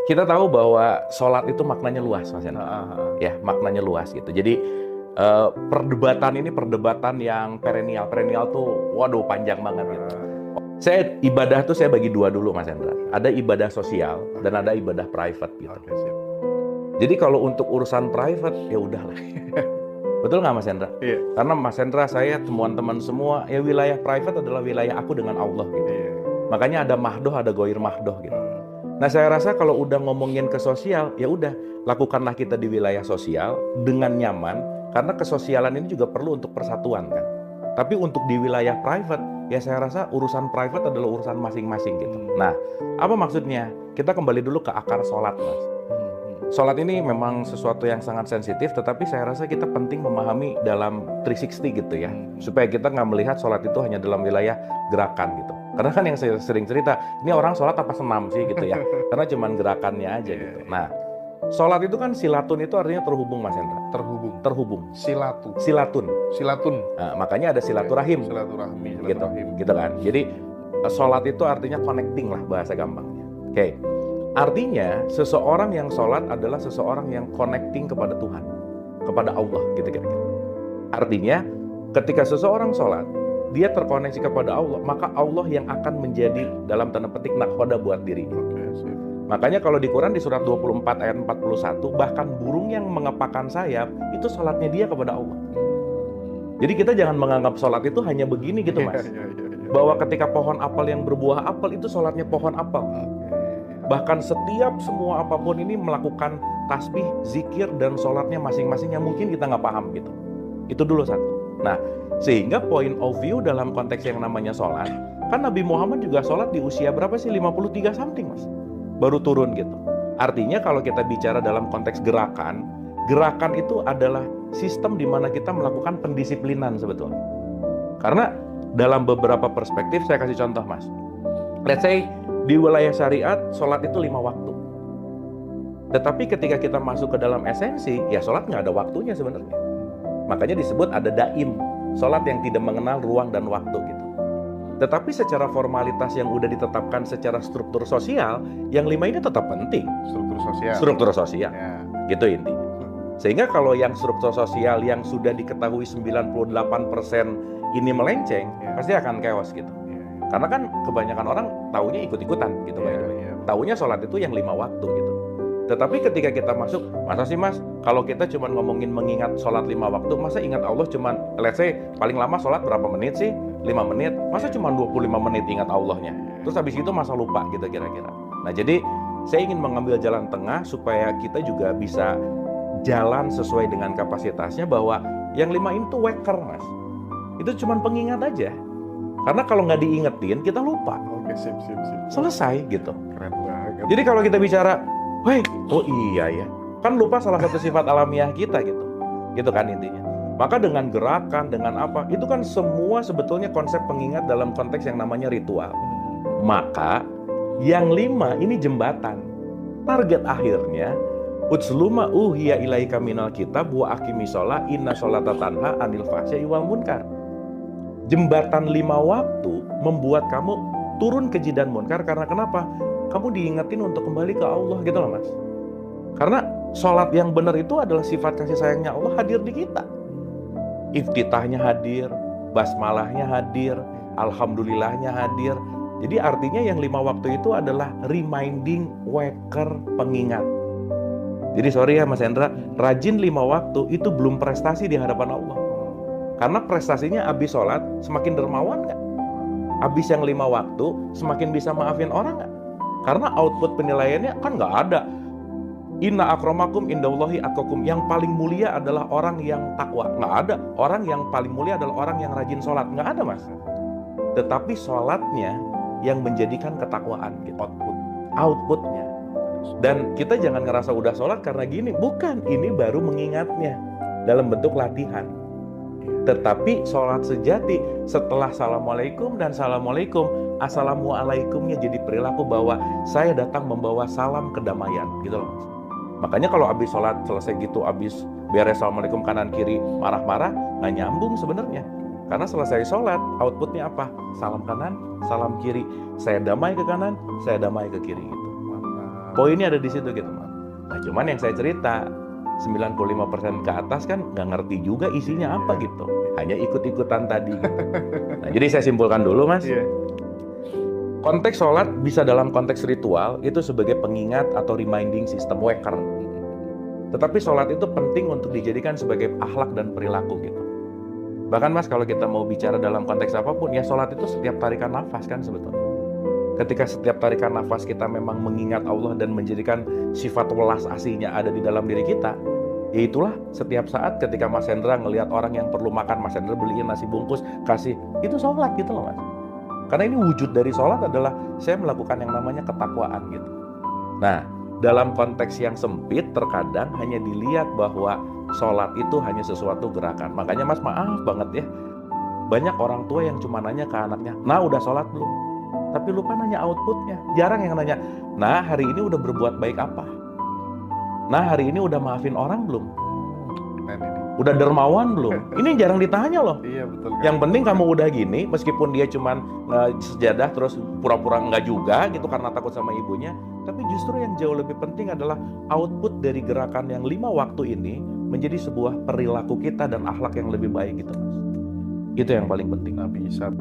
Kita tahu bahwa sholat itu maknanya luas, Mas Hendra. Heeh heeh. Ya, maknanya luas gitu. Jadi perdebatan ini perdebatan yang perennial. Perennial tuh, waduh panjang banget gitu. Saya ibadah tuh saya bagi dua dulu, Mas Hendra. Ada ibadah sosial dan ada ibadah private gitu. Oke, sip. Jadi kalau untuk urusan private ya udahlah. Betul nggak Mas Hendra? Iya. Karena Mas Hendra, saya, teman-teman semua, ya wilayah private adalah wilayah aku dengan Allah gitu. Iya. Makanya ada mahdoh, ada goir mahdoh gitu. Nah, saya rasa kalau udah ngomongin ke sosial, ya udah lakukanlah kita di wilayah sosial dengan nyaman, karena kesosialan ini juga perlu untuk persatuan kan. Tapi untuk di wilayah private, ya saya rasa urusan private adalah urusan masing-masing gitu. Nah, apa maksudnya? Kita kembali dulu ke akar sholat, Mas. Sholat ini memang sesuatu yang sangat sensitif, tetapi saya rasa kita penting memahami dalam 360 gitu ya, supaya kita nggak melihat sholat itu hanya dalam wilayah gerakan gitu. Karena kan yang saya sering cerita, ini orang sholat apa senam sih gitu ya, karena cuman gerakannya aja gitu. Nah, sholat itu kan silatun itu artinya terhubung, Mas Hendra. Terhubung. Silatun. Nah, makanya ada silaturahim. Silaturahmi. Gitu kan. Jadi sholat itu artinya connecting lah bahasa gampangnya. Oke. Artinya seseorang yang sholat adalah seseorang yang connecting kepada Tuhan, kepada Allah gitu kira-kira. Artinya ketika seseorang sholat, dia terkoneksi kepada Allah, maka Allah yang akan menjadi dalam tanda petik nakhoda buat dirinya. Oke, sip. Makanya kalau di Quran di surat 24 ayat 41, bahkan burung yang mengepakkan sayap itu sholatnya dia kepada Allah. Jadi kita jangan menganggap sholat itu hanya begini gitu, Mas. Bahwa ketika pohon apel yang berbuah apel itu sholatnya pohon apel. Bahkan setiap semua apapun ini melakukan tasbih, zikir, dan sholatnya masing-masing yang mungkin kita nggak paham gitu. Itu dulu satu. Nah, sehingga point of view dalam konteks yang namanya sholat, kan Nabi Muhammad juga sholat di usia berapa sih? 53 something, Mas. Baru turun gitu. Artinya kalau kita bicara dalam konteks gerakan, gerakan itu adalah sistem di mana kita melakukan pendisiplinan sebetulnya. Karena dalam beberapa perspektif, saya kasih contoh, Mas. Let's say, di wilayah syariat, sholat itu 5 waktu. Tetapi ketika kita masuk ke dalam esensi, ya sholat nggak ada waktunya sebenarnya. Makanya disebut ada daim, sholat yang tidak mengenal ruang dan waktu gitu. Tetapi secara formalitas yang udah ditetapkan secara struktur sosial, yang 5 ini tetap penting. Struktur sosial, Ya. gitu intinya. Sehingga kalau yang struktur sosial yang sudah diketahui 98% ini melenceng, pasti akan chaos gitu. Karena kan kebanyakan orang taunya ikut-ikutan gitu, taunya sholat itu yang 5 waktu gitu. Tetapi ketika kita masuk, masa sih Mas, kalau kita cuma ngomongin mengingat sholat 5 waktu, masa ingat Allah cuma, let's say, paling lama sholat berapa menit sih? 5 menit, masa cuma 25 menit ingat Allahnya? Terus habis itu masa lupa gitu kira-kira. Nah jadi, saya ingin mengambil jalan tengah supaya kita juga bisa jalan sesuai dengan kapasitasnya, bahwa yang 5 itu waker, Mas. Itu cuma pengingat aja. Karena kalau nggak diingetin, kita lupa. Oke, sip. Selesai gitu. Keren banget. Jadi kalau kita bicara, weh, oh iya ya, kan lupa salah satu sifat alamiah kita gitu. Gitu kan intinya. Maka dengan gerakan, dengan apa, itu kan semua sebetulnya konsep pengingat dalam konteks yang namanya ritual. Maka yang 5 ini jembatan. Target akhirnya, Utsluma uhiya ilaika minal kitab wa aqimi sholat inna sholata tanha anil fahsya'i wal munkar. Jembatan 5 waktu membuat kamu turun keji dan munkar. Karena kenapa? Kamu diingetin untuk kembali ke Allah gitu loh, Mas. Karena sholat yang benar itu adalah sifat kasih sayangnya Allah hadir di kita. Iftitahnya hadir, basmalahnya hadir, alhamdulillahnya hadir. Jadi artinya yang 5 waktu itu adalah reminding, waker, pengingat. Jadi sorry ya Mas Hendra, rajin 5 waktu itu belum prestasi di hadapan Allah. Karena prestasinya abis sholat semakin dermawan nggak? Abis yang 5 waktu semakin bisa maafin orang nggak? Karena output penilaiannya kan nggak ada. Inna akramakum indallahi atqakum. Yang paling mulia adalah orang yang takwa. Nggak ada. Orang yang paling mulia adalah orang yang rajin sholat. Nggak ada, Mas. Tetapi sholatnya yang menjadikan ketakwaan gitu. Outputnya. Dan kita jangan ngerasa udah sholat karena gini. Bukan, ini baru mengingatnya dalam bentuk latihan. Tetapi sholat sejati setelah assalamualaikum dan assalamualaikum, assalamualaikumnya jadi perilaku bahwa saya datang membawa salam kedamaian gitu loh. Makanya kalau habis sholat selesai gitu, habis beres assalamualaikum kanan kiri marah-marah, nggak nyambung sebenarnya. Karena selesai sholat outputnya apa? Salam kanan, salam kiri. Saya damai ke kanan, saya damai ke kiri gitu. Poinnya ada di situ gitu, Mas. Nah, cuman yang saya cerita 95% ke atas kan nggak ngerti juga isinya apa gitu. Hanya ikut-ikutan tadi gitu. Nah, jadi saya simpulkan dulu, Mas. Konteks sholat bisa dalam konteks ritual itu sebagai pengingat atau reminding system waker. Tetapi sholat itu penting untuk dijadikan sebagai akhlak dan perilaku gitu. Bahkan Mas, kalau kita mau bicara dalam konteks apapun, ya sholat itu setiap tarikan nafas kan sebetulnya. Ketika setiap tarikan nafas kita memang mengingat Allah dan menjadikan sifat welas asihnya ada di dalam diri kita, ya itulah setiap saat ketika Mas Hendra ngelihat orang yang perlu makan, Mas Hendra beliin nasi bungkus, kasih, itu sholat gitu loh Mas. Karena ini wujud dari sholat adalah saya melakukan yang namanya ketakwaan gitu. Nah, dalam konteks yang sempit terkadang hanya dilihat bahwa sholat itu hanya sesuatu gerakan. Makanya Mas, maaf banget ya, banyak orang tua yang cuma nanya ke anaknya, nah udah sholat belum? Tapi lupa nanya outputnya. Jarang yang nanya, nah hari ini udah berbuat baik apa? Nah hari ini udah maafin orang belum? Udah dermawan belum? Ini jarang ditanya loh. Iya betul. Yang penting kamu udah gini, meskipun dia cuman sejadah terus pura-pura enggak juga gitu karena takut sama ibunya. Tapi justru yang jauh lebih penting adalah output dari gerakan yang 5 waktu ini menjadi sebuah perilaku kita dan akhlak yang lebih baik gitu Mas. Itu yang paling penting. Nah, bisa